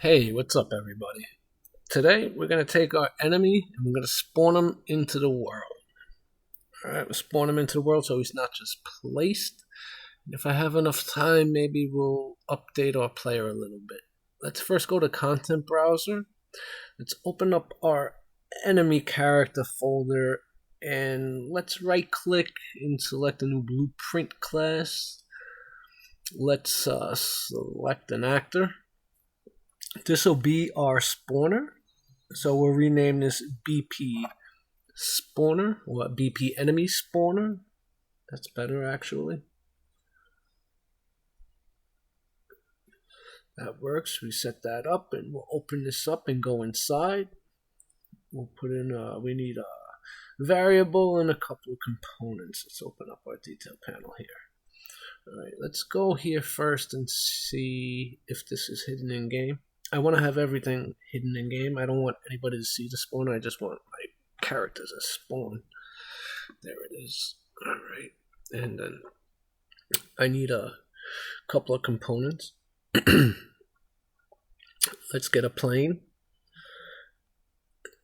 Hey, what's up, everybody? Today, we're going to take our enemy and we're going to spawn him into the world. Alright, we'll spawn him into the world so he's not just placed. If I have enough time, maybe we'll update our player a little bit. Let's first go to Content Browser. Let's open up our enemy character folder and let's right click and select a new blueprint class. Let's select an actor. This will be our spawner, so we'll rename this BP spawner, or BP enemy spawner. That's better, actually. That works. We set that up and we'll open this up and go inside. We'll put in we need a variable and a couple of components. Let's open up our detail panel here. Alright, let's go here first and see if this is hidden in game. I want to have everything hidden in game. I don't want anybody to see the spawn. I just want my characters to spawn. There it is. Alright. And then I need a couple of components. Let's get a plane.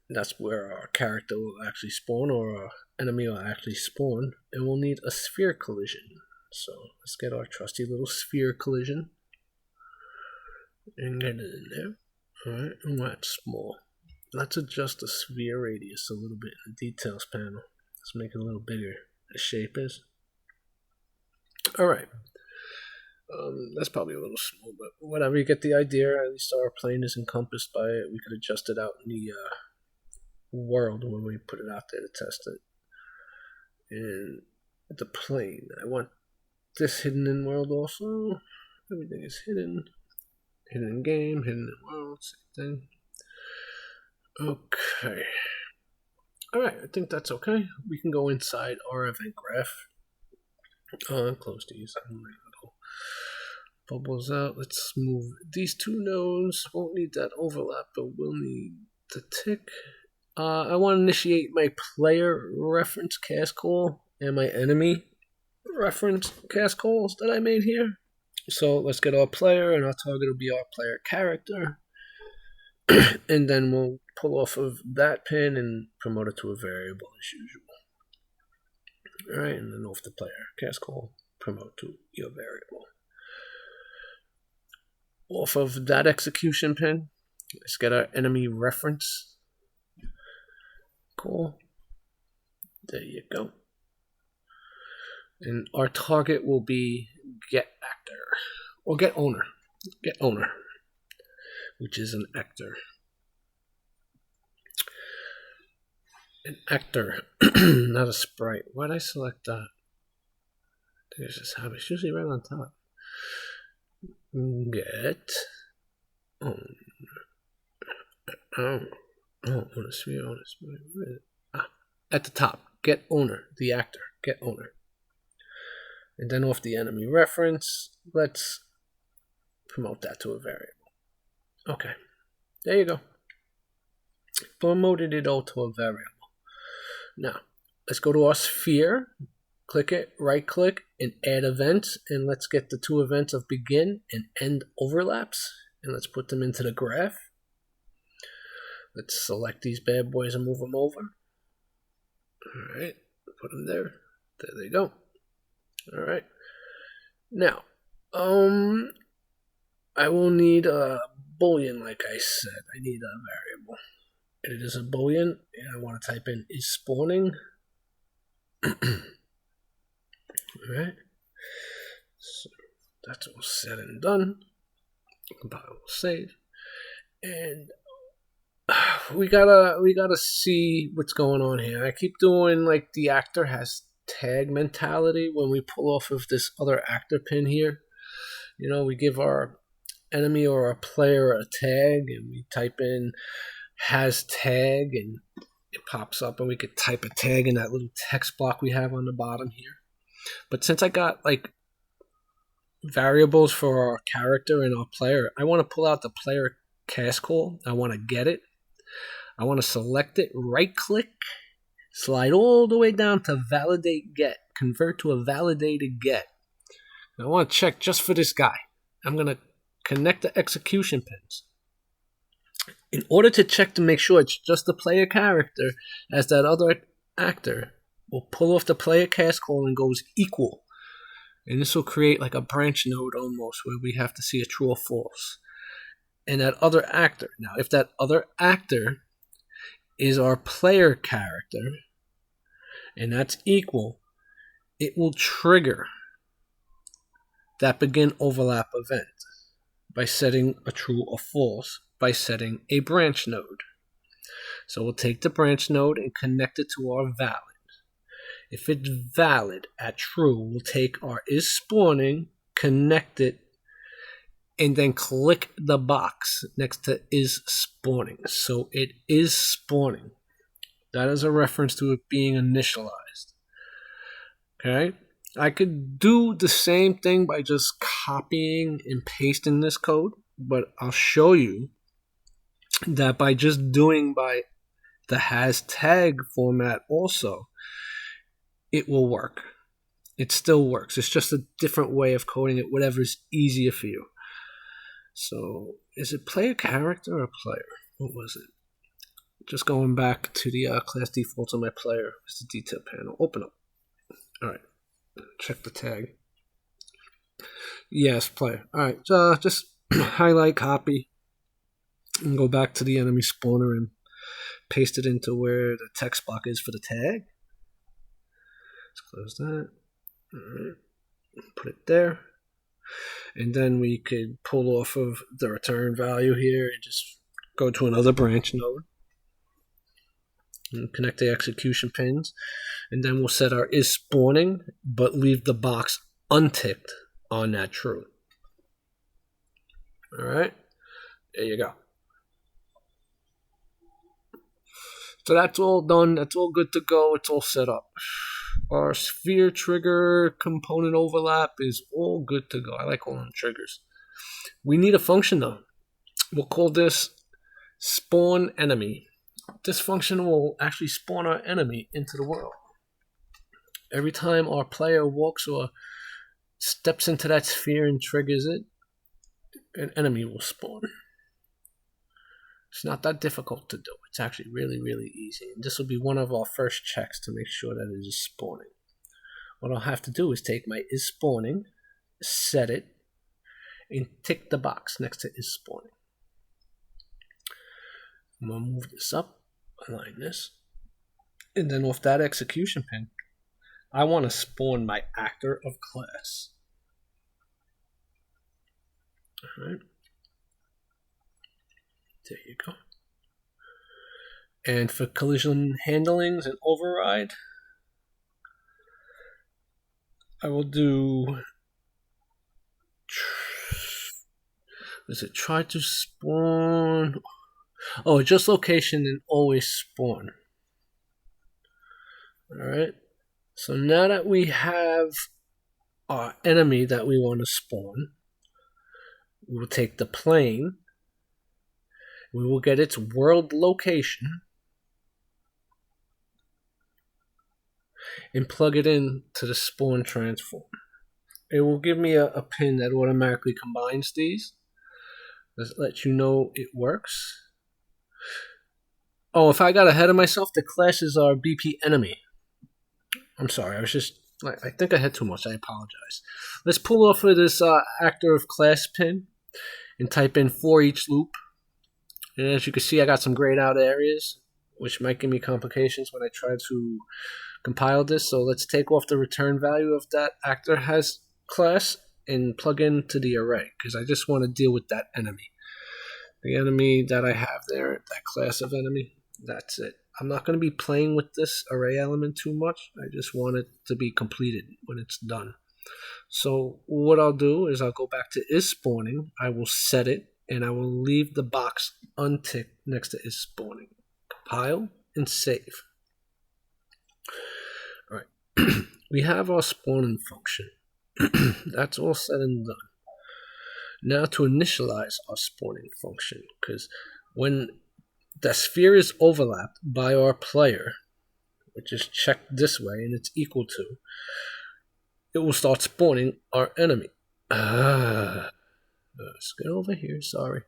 That's where our character will actually spawn, or our enemy will actually spawn. And we'll need a sphere collision. So let's get our trusty little sphere collision. And get it in there. Alright, and that's small. Let's adjust the sphere radius a little bit in the details panel. Let's make it a little bigger. The shape is. Alright. That's probably a little small, but whatever, you get the idea. At least our plane is encompassed by it. We could adjust it out in the world when we put it out there to test it. And the plane. I want this hidden in world also. Everything is hidden. Hidden in game, hidden in world, same thing. Okay. Alright, I think that's okay. We can go inside our event graph. Close these. Little bubbles out. Let's move these two nodes. Won't need that overlap, but we'll need the tick. I want to initiate my player reference cast call and my enemy reference cast calls that I made here. So let's get our player, and our target will be our player character. And then we'll pull off of that pin and promote it to a variable as usual. Alright, and then off the player cast call, promote to your variable. Off of that execution pin, let's get our enemy reference. Cool. There you go. And our target will be get actor, or get owner. Get owner, which is an actor. An actor, not a sprite. Why did I select that? There's this habit. It's usually right on top. Get owner. On a sphere, on a sphere. Where is it? At the top. Get owner, the actor. Get owner. And then off the enemy reference, let's promote that to a variable. Okay, there you go. Promoted it all to a variable. Now, let's go to our sphere, click it, right click, and add events. And let's get the two events of begin and end overlaps. And let's put them into the graph. Let's select these bad boys and move them over. Alright, put them there. There they go. Alright, now, I will need a boolean, like I said. I need a variable. It is a boolean, and I want to type in is spawning. Alright, so that's all said and done. Compile, save, and we gotta see what's going on here. I keep doing like the actor has tag mentality when we pull off of this other actor pin here. You know, we give our enemy or our player a tag and we type in has tag and it pops up, and we could type a tag in that little text block we have on the bottom here. But since I got like variables for our character and our player, I want to pull out the player cast call. I want to get it. I want to select it, right click, slide all the way down to validate get, convert to a validated get. I want to check just for this guy. I'm going to connect the execution pins. In order to check to make sure it's just the player character, as that other actor will pull off the player cast call and goes equal. And this will create like a branch node almost, where we have to see a true or false. And that other actor, now if that other actor is our player character, and that's equal, it will trigger that begin overlap event by setting a true or false, by setting a branch node. So we'll take the branch node and connect it to our valid. If it's valid at true, we'll take our is spawning, connect it, and then click the box next to is spawning. So it is spawning. That is a reference to it being initialized. Okay? I could do the same thing by just copying and pasting this code, but I'll show you that by just doing by the has tag format also, it will work. It still works. It's just a different way of coding it, whatever's easier for you. So, is it player character or player? What was it? Just going back to the class defaults on my player. It's the detail panel. Open up. Alright. Check the tag. Yes, player. Alright. Just highlight, copy, and go back to the enemy spawner and paste it into where the text block is for the tag. Let's close that. Alright. Put it there. And then we could pull off of the return value here and just go to another branch node. And connect the execution pins. And then we'll set our is spawning, but leave the box unticked on that true. Alright. There you go. So that's all done. That's all good to go. It's all set up. Our sphere trigger component overlap is all good to go. I like all them triggers. We need a function though. We'll call this spawn enemy. This function will actually spawn our enemy into the world. Every time our player walks or steps into that sphere and triggers it, an enemy will spawn. It's not that difficult to do. It's actually really, really easy. And this will be one of our first checks to make sure that it is spawning. What I'll have to do is take my is spawning, set it, and tick the box next to is spawning. I'm going to move this up, align this, and then off that execution pin, I want to spawn my actor of class. Alright. There you go. And for collision handlings and override, I will do, is it try to spawn? Oh, adjust location and always spawn. Alright. So now that we have our enemy that we want to spawn, we will take the plane. We will get its world location and plug it in to the spawn transform. It will give me a pin that automatically combines these. Let's let you know it works. Oh, if I got ahead of myself, the class is our BP enemy. I'm sorry, I think I had too much. I apologize. Let's pull off of this actor of class pin and type in for each loop. And as you can see, I got some grayed out areas, which might give me complications when I try to compile this. So let's take off the return value of that actor has class and plug into the array, because I just want to deal with that enemy. The enemy that I have there, that class of enemy, that's it. I'm not going to be playing with this array element too much. I just want it to be completed when it's done. So what I'll do is I'll go back to is spawning. I will set it. And I will leave the box unticked next to is spawning. Compile and save. All right. We have our spawning function. That's all said and done. Now to initialize our spawning function, because when the sphere is overlapped by our player, which is checked this way and it's equal to, it will start spawning our enemy. Let's get over here, sorry.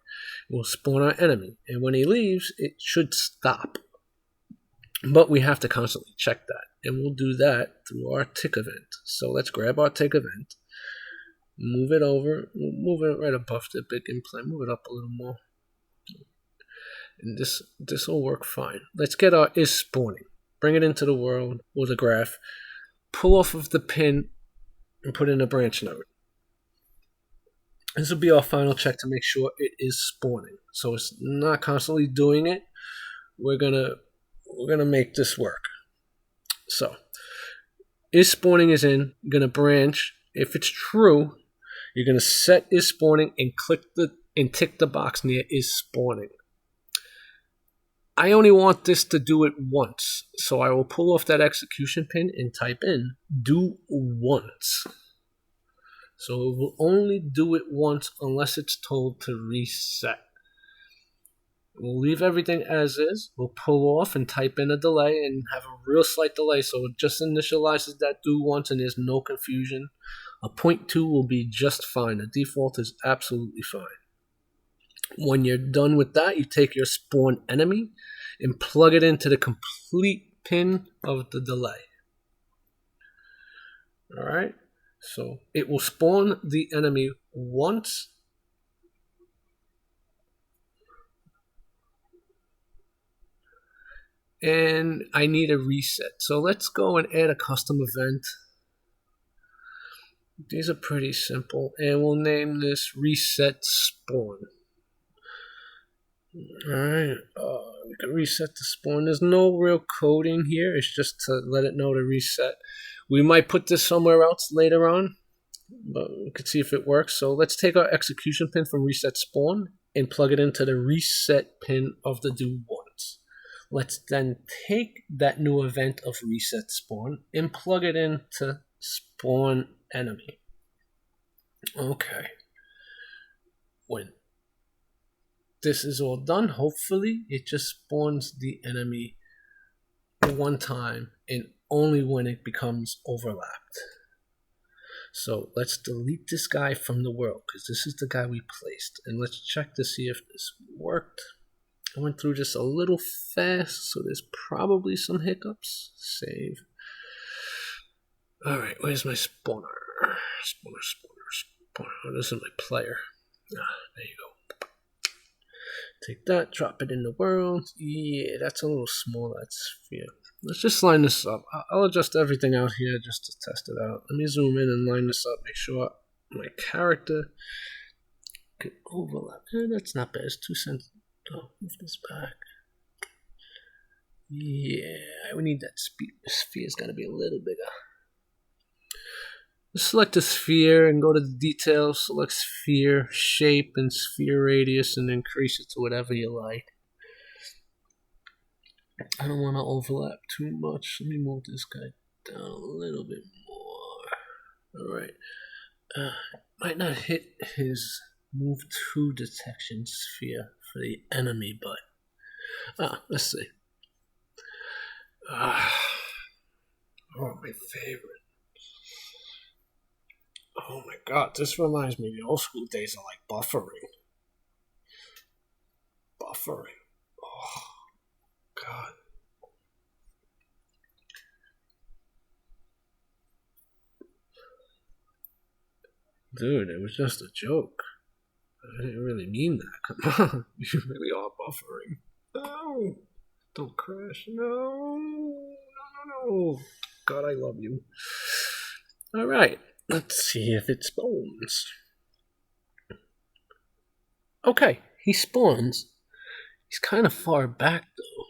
We'll spawn our enemy, and when he leaves, it should stop. But we have to constantly check that, and we'll do that through our tick event. So let's grab our tick event, move it over, move it right above the begin play, move it up a little more. And this will work fine. Let's get our is spawning, bring it into the world or the graph, pull off of the pin, and put in a branch node. This will be our final check to make sure it is spawning. So it's not constantly doing it. We're gonna make this work. So is spawning is in. You're gonna branch. If it's true, you're gonna set is spawning and tick the box near is spawning. I only want this to do it once, so I will pull off that execution pin and type in do once. So it will only do it once unless it's told to reset. We'll leave everything as is. We'll pull off and type in a delay and have a real slight delay, so it just initializes that do once and there's no confusion. A 0.2 will be just fine. The default is absolutely fine. When you're done with that, you take your spawn enemy and plug it into the complete pin of the delay. Alright, so it will spawn the enemy once. And I need a reset. So let's go and add a custom event. These are pretty simple. And we'll name this reset spawn. Alright, we can reset the spawn. There's no real coding here. It's just to let it know to reset. We might put this somewhere else later on, but we could see if it works. So let's take our execution pin from reset spawn and plug it into the reset pin of the do once. Let's then take that new event of reset spawn and plug it into spawn enemy. Okay. When this is all done, hopefully it just spawns the enemy one time and only when it becomes overlapped. So let's delete this guy from the world because this is the guy we placed, and let's check to see if this worked. I went through this a little fast, so there's probably some hiccups. Save. Alright, where's my spawner? Spawner. Oh, this is my player. There you go. Take that, drop it in the world. Yeah, that's a little small, that sphere. Let's just line this up. I'll adjust everything out here just to test it out. Let me zoom in and line this up, make sure my character can overlap. That's not bad, it's 2 cents. Oh, move this back. Yeah, we need that sphere's gotta be a little bigger. Select a sphere and go to the details, select sphere, shape, and sphere radius, and increase it to whatever you like. I don't want to overlap too much. Let me move this guy down a little bit more. Alright. Might not hit his move to detection sphere for the enemy, but let's see. Oh, my favorite. Oh my god, this reminds me of the old school days of like buffering. Oh god. Dude, it was just a joke. I didn't really mean that. Come on. You really are buffering. No! Don't crash. No. God, I love you. Alright. Let's see if it spawns. Okay, he spawns. He's kind of far back though.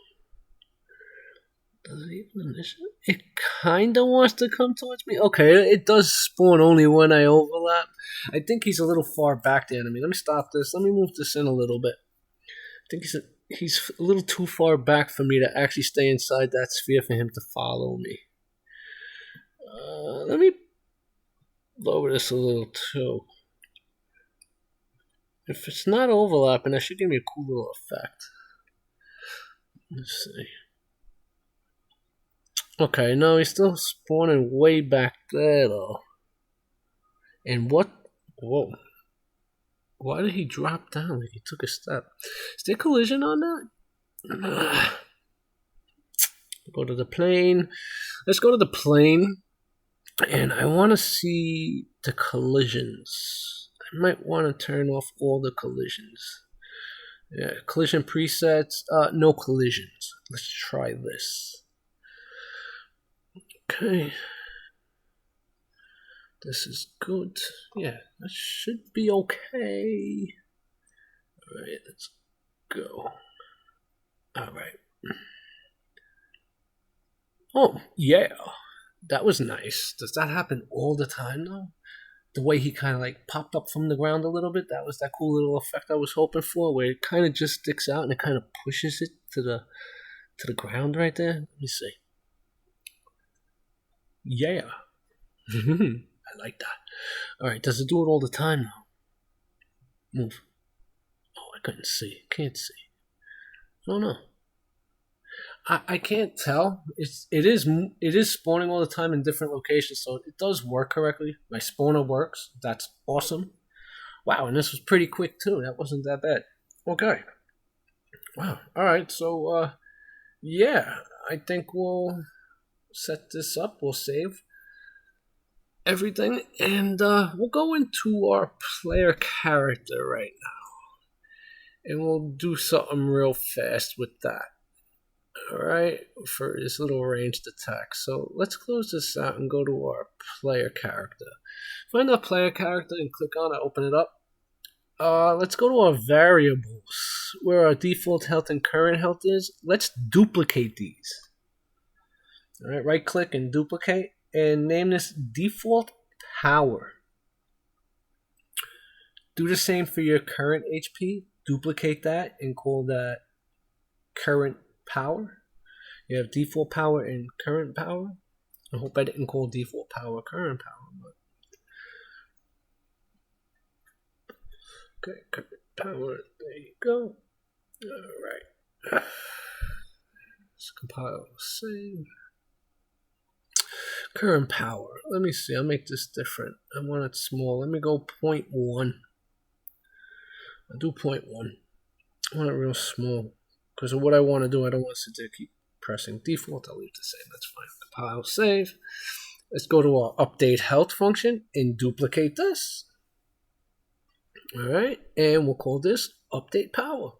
Does it even initiate? It kind of wants to come towards me. Okay, it does spawn only when I overlap. I think he's a little far back, the enemy. Let me stop this. Let me move this in a little bit. I think he's a little too far back for me to actually stay inside that sphere for him to follow me. Let me lower this a little too. If it's not overlapping, that should give me a cool little effect. Let's see. Okay, no, he's still spawning way back there though. And what? Whoa. Why did he drop down like he took a step? Is there collision on that? Go to the plane. Let's go to the plane. And I want to see the collisions. I might want to turn off all the collisions. Yeah, collision presets. No collisions. Let's try this. Okay. This is good. Yeah, that should be okay. Alright, let's go. Alright. Oh, yeah. That was nice. Does that happen all the time though? The way he kind of like popped up from the ground a little bit, that was that cool little effect I was hoping for, where it kind of just sticks out and it kind of pushes it to the ground right there. Let me see. Yeah. I like that. Alright, does it do it all the time now? Move. Oh, I couldn't see. Can't see. Oh no. I can't tell. It is spawning all the time in different locations, so it does work correctly. My spawner works. That's awesome. Wow, and this was pretty quick too. That wasn't that bad. Okay. Wow. All right. So yeah, I think we'll set this up. We'll save everything, and we'll go into our player character right now, and we'll do something real fast with that. Alright, for this little ranged attack. So let's close this out and go to our player character. Find our player character and click on it, open it up. Let's go to our variables, where our default health and current health is. Let's duplicate these. Alright, right click and duplicate, and name this default power. Do the same for your current HP. Duplicate that and call that current power. You have default power and current power. I hope I didn't call default power current power, but okay, current power. There you go. All right. Let's compile, save. Current power. Let me see. I'll make this different. I want it small. Let me go 0.1. I'll do 0.1. I want it real small. Because of what I want to do, I don't want to sit there keep pressing default. I'll leave the same. That's fine. Compile, save. Let's go to our update health function and duplicate this. All right, and we'll call this update power.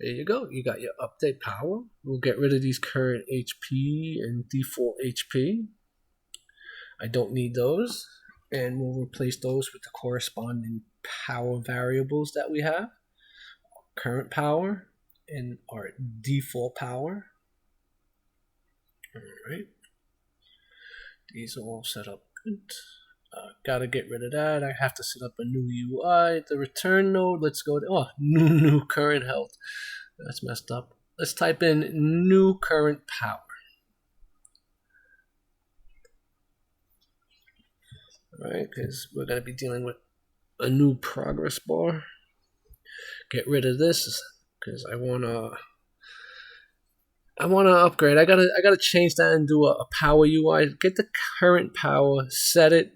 There you go. You got your update power. We'll get rid of these current HP and default HP. I don't need those. And we'll replace those with the corresponding power variables that we have. Current power and our default power. Alright. These are all set up good. Gotta get rid of that. I have to set up a new UI. The return node, let's go to new current health. That's messed up. Let's type in new current power. Alright, because we're going to be dealing with a new progress bar. Get rid of this because I want to upgrade. I gotta change that and do a power UI. Get the current power, set it,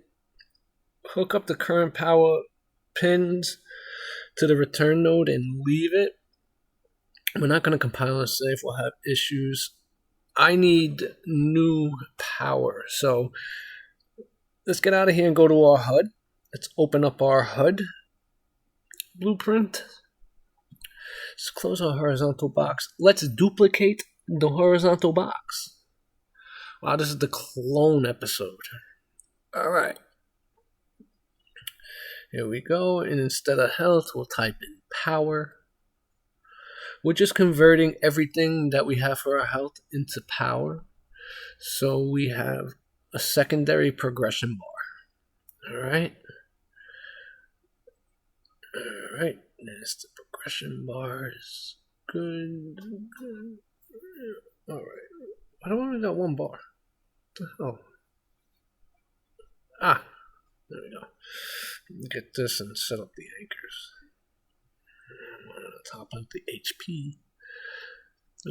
hook up the current power pins to the return node and leave it. We're not going to compile and save. We'll have issues. I need new power. So let's get out of here and go to our HUD. Let's open up our HUD blueprint. Let's close our horizontal box. Let's duplicate the horizontal box. Wow, this is the clone episode. All right. Here we go. And instead of health, we'll type in power. We're just converting everything that we have for our health into power. So we have a secondary progression bar. Alright. Alright. There's the progression bars. Good. Alright. Why do I only got one bar? What the hell? Ah. There we go. Get this and set up the anchors. One on the top of the HP.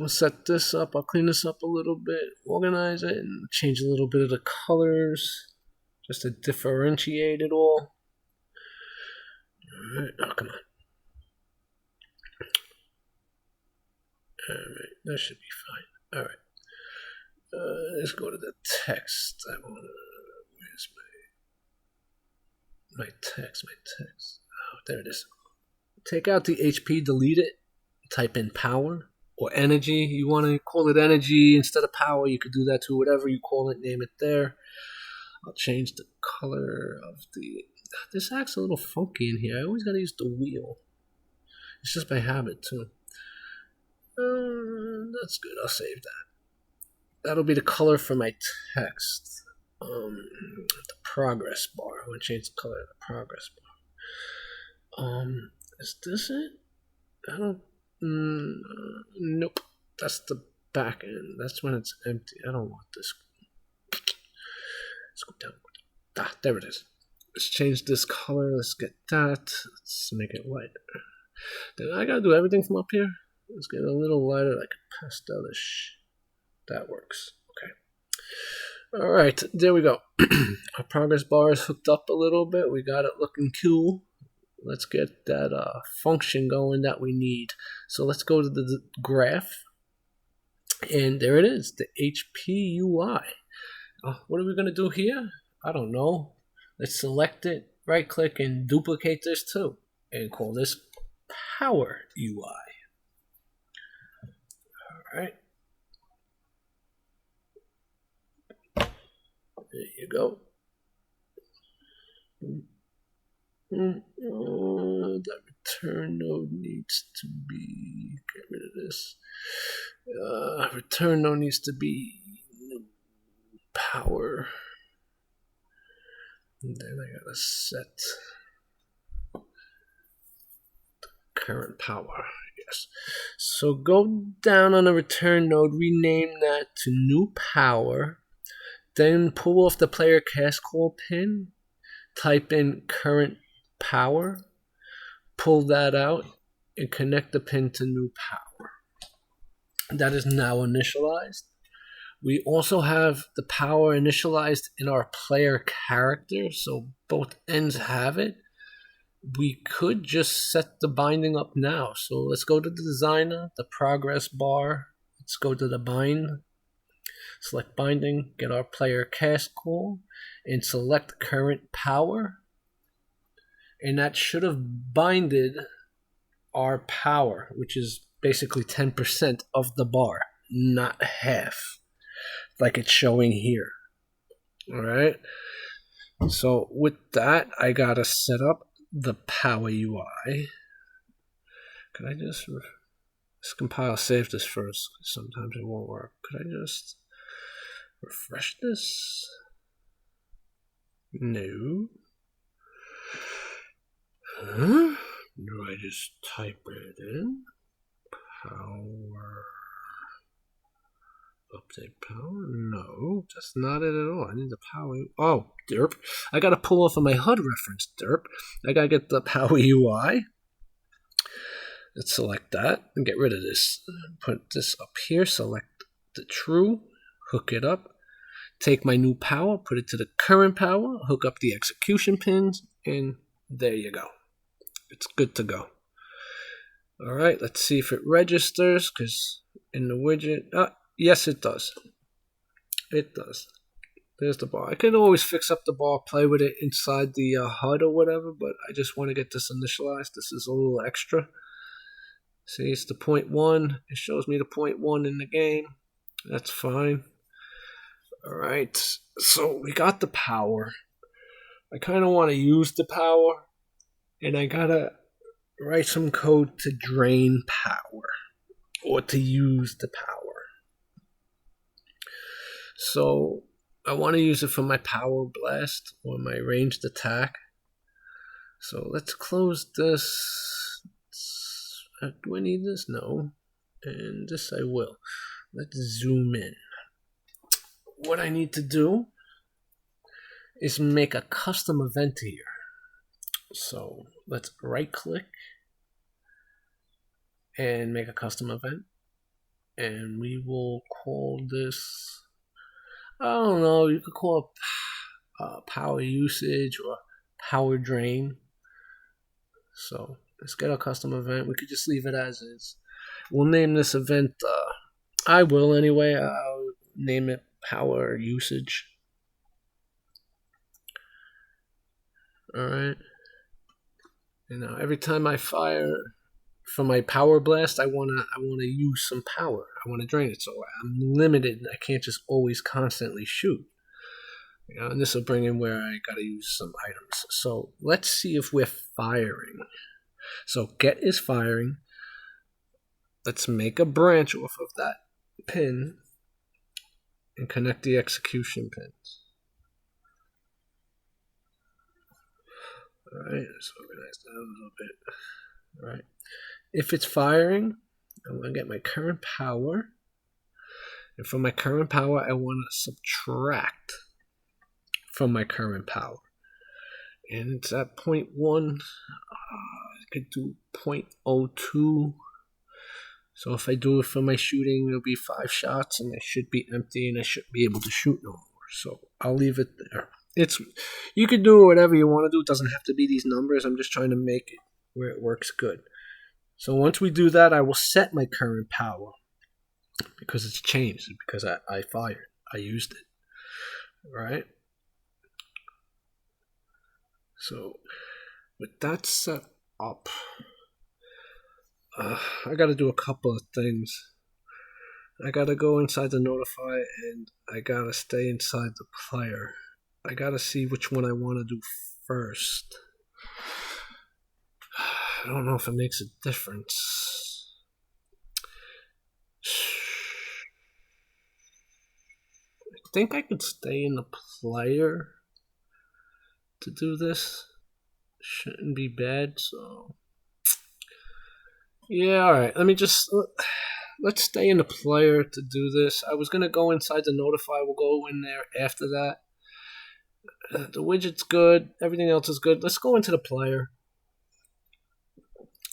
I'll set this up. I'll clean this up a little bit, organize it, and change a little bit of the colors just to differentiate it all. Alright, oh, come on. Alright, that should be fine. Alright. Let's go to the text. Where's my text? Oh, there it is. Take out the HP, delete it, type in power or energy. You want to call it energy instead of power, you could do that too. Whatever you call it, name it there. I'll change the color of the... This act's a little funky in here. I always gotta use the wheel. It's just by habit too. That's good. I'll save that. That'll be the color for my text. The progress bar. I want to change the color of the progress bar. Is this it? I don't... nope. That's the back end. That's when it's empty. I don't want this. Let's go down. Ah, there it is. Let's change this color. Let's get that. Let's make it lighter. Then I gotta do everything from up here. Let's get a little lighter, like a pastelish. That works. Okay. Alright, there we go. Our progress bar is hooked up a little bit. We got it looking cool. Let's get that function going that we need. So let's go to the graph. And there it is, the HP UI. What are we going to do here? I don't know. Let's select it, right click, and duplicate this too. And call this Power UI. Alright. There you go. That return node needs to be... Get rid of this. Return node needs to be power. And then I gotta set the current power. Yes. So go down on the return node, rename that to new power. Then pull off the player cast call pin. Type in current power. Pull that out and connect the pin to new power. That is now initialized. We also have the power initialized in our player character, so both ends have it. We could just set the binding up now. So let's go to the designer, the progress bar. Let's go to the bind. Select binding, get our player cast call, and select current power. And that should have binded our power, which is basically 10% of the bar, not half, like it's showing here. Alright, so with that, I gotta set up the Power UI. Could I just let's compile, save this first? Sometimes it won't work. Could I just refresh this? No. Huh? Do I just type it in? Power. Update power? No, that's not it at all. I need the power. Oh, derp. I gotta pull off of my HUD reference, derp. I gotta get the Power UI. Let's select that and get rid of this. Put this up here, select the true, hook it up. Take my new power, put it to the current power, hook up the execution pins, and there you go. It's good to go. Alright, let's see if it registers, because in the widget, yes it does. It does. There's the bar. I can always fix up the bar, play with it inside the HUD or whatever, but I just want to get this initialized. This is a little extra. See, it's the 0.1. It shows me the 0.1 in the game. That's fine. Alright, so we got the power. I kind of want to use the power, and I gotta write some code to drain power, or to use the power. So I want to use it for my power blast, or my ranged attack. So let's close this. Do I need this? No. And this I will. Let's zoom in. What I need to do is make a custom event here. So let's right click and make a custom event. and we will call this, I don't know, you could call it power usage or power drain. So let's get our custom event. We could just leave it as is. We'll name this event, I will anyway, I'll name it power usage. Alright. And now every time I fire from my power blast, I wanna use some power. I wanna drain it. So I'm limited. I can't just always constantly shoot. You know, and this will bring in where I gotta use some items. So let's see if we're firing. So get is firing. Let's make a branch off of that pin and connect the execution pins. Alright, let's organize that a little bit. Alright. If it's firing, I want to get my current power. And from my current power, I want to subtract from my current power. And it's at 0.1. I could do 0.02. So if I do it for my shooting, it'll be 5 shots, and I should be empty, and I shouldn't be able to shoot no more. So I'll leave it there. You can do whatever you want to do. It doesn't have to be these numbers. I'm just trying to make it where it works good. So once we do that, I will set my current power because it's changed, because I fired. I used it. Right? So with that set up, I got to do a couple of things. I got to go inside the notify, and I got to stay inside the player. I got to see which one I want to do first. I don't know if it makes a difference. I think I could stay in the player to do this. Shouldn't be bad, so yeah, alright. Let's stay in the player to do this. I was gonna go inside the notify. We'll go in there after that. The widget's good. Everything else is good. Let's go into the player.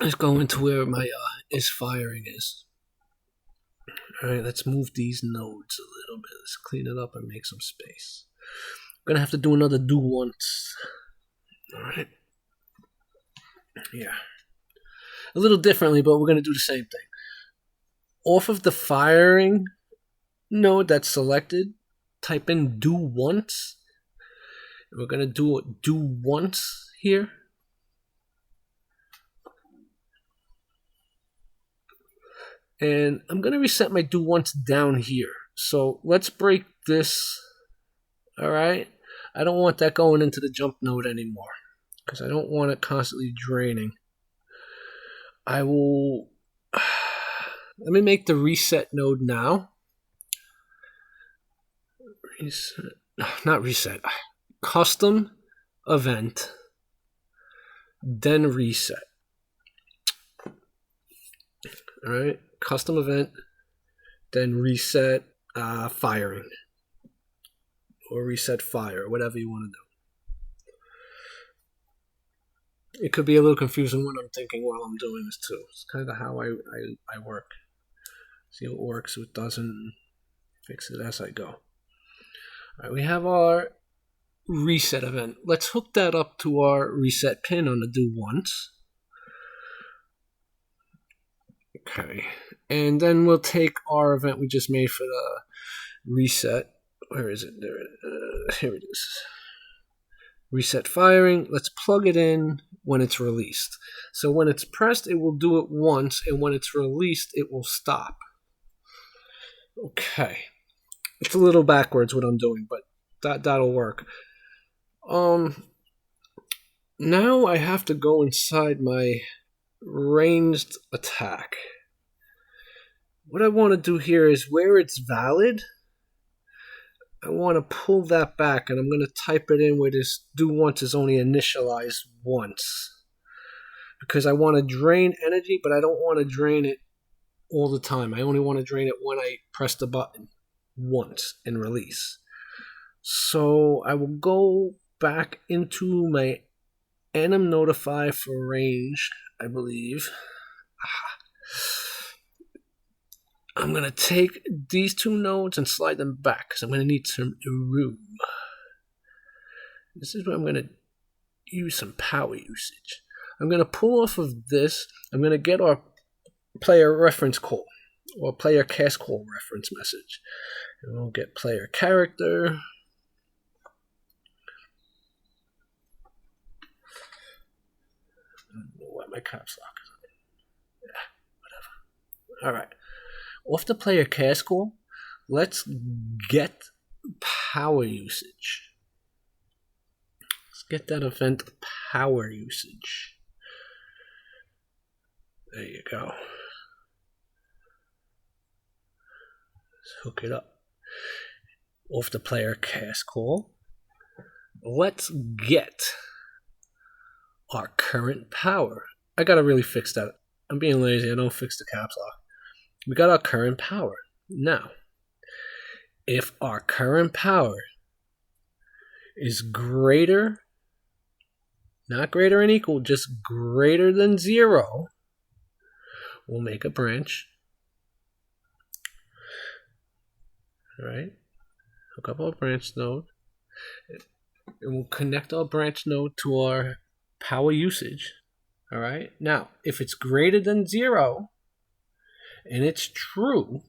Let's go into where my is firing is. Alright, let's move these nodes a little bit. Let's clean it up and make some space. I'm gonna have to do another do once. Alright. Yeah. A little differently, but we're gonna do the same thing. Off of the firing node that's selected, type in do once. We're gonna do once here. And I'm going to reset my do once down here. So let's break this. All right. I don't want that going into the jump node anymore because I don't want it constantly draining. I will. Let me make the reset node now. Reset. Not reset. Custom event. Then reset. All right. Custom event, then reset firing, or reset fire, whatever you want to do. It could be a little confusing when I'm thinking while I'm doing this too. It's kind of how I work. See what works, what doesn't, fix it as I go. All right, we have our reset event. Let's hook that up to our reset pin on the do once. Okay, and then we'll take our event we just made for the reset. Where is it? There, here it is. Reset firing. Let's plug it in when it's released. So when it's pressed, it will do it once, and when it's released, it will stop. Okay, it's a little backwards what I'm doing, but that'll work. Now I have to go inside my ranged attack. What I want to do here is where it's valid, I want to pull that back, and I'm going to type it in where this do once is only initialized once. Because I want to drain energy, but I don't want to drain it all the time. I only want to drain it when I press the button once and release. So I will go back into my enum notify for range, I believe. I'm going to take these two nodes and slide them back because I'm going to need some room. This is where I'm going to use some power usage. I'm going to pull off of this. I'm going to get our player reference call or player cast call reference message. And we'll get player character. I don't know why my caps lock is on. Yeah, whatever. All right. Off the player cast call, let's get power usage. Let's get that event power usage. There you go. Let's hook it up. Off the player cast call, let's get our current power. I gotta really fix that. I'm being lazy. I don't fix the caps lock. We got our current power. Now, if our current power is greater, not greater and equal, just greater than 0, we'll make a branch. All right, hook up our branch node, and we'll connect our branch node to our power usage. All right, now if it's greater than 0, and it's true,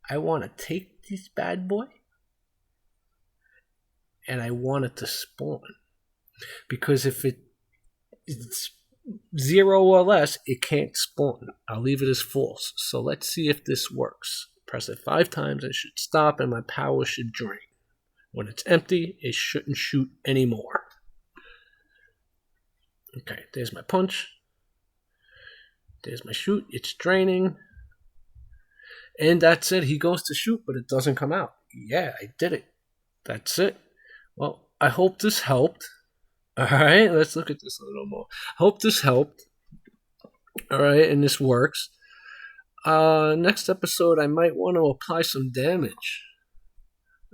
I want to take this bad boy and I want it to spawn. Because if it's 0 or less, it can't spawn. I'll leave it as false. So let's see if this works. Press it 5 times, it should stop and my power should drain. When it's empty, it shouldn't shoot anymore. Okay, there's my punch. There's my shoot. It's draining. And that's it. He goes to shoot, but it doesn't come out. Yeah, I did it. That's it. Well, I hope this helped. All right, let's look at this a little more. Hope this helped. All right, and this works. Next episode, I might want to apply some damage.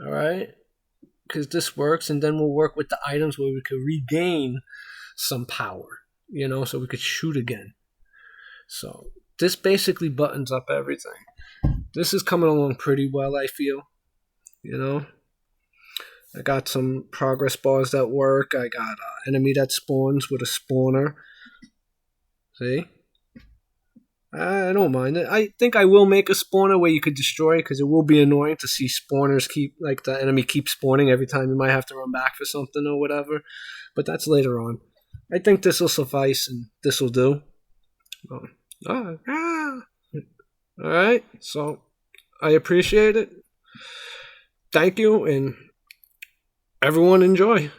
All right, because this works, and then we'll work with the items where we can regain some power, you know, so we could shoot again. So this basically buttons up everything. This is coming along pretty well, I feel. You know, I got some progress bars that work. I got an enemy that spawns with a spawner. See? I don't mind it. I think I will make a spawner where you could destroy it because it will be annoying to see spawners keep, like the enemy keep spawning every time. You might have to run back for something or whatever. But that's later on. I think this will suffice and this will do. Alright, so I appreciate it. Thank you, and everyone enjoy.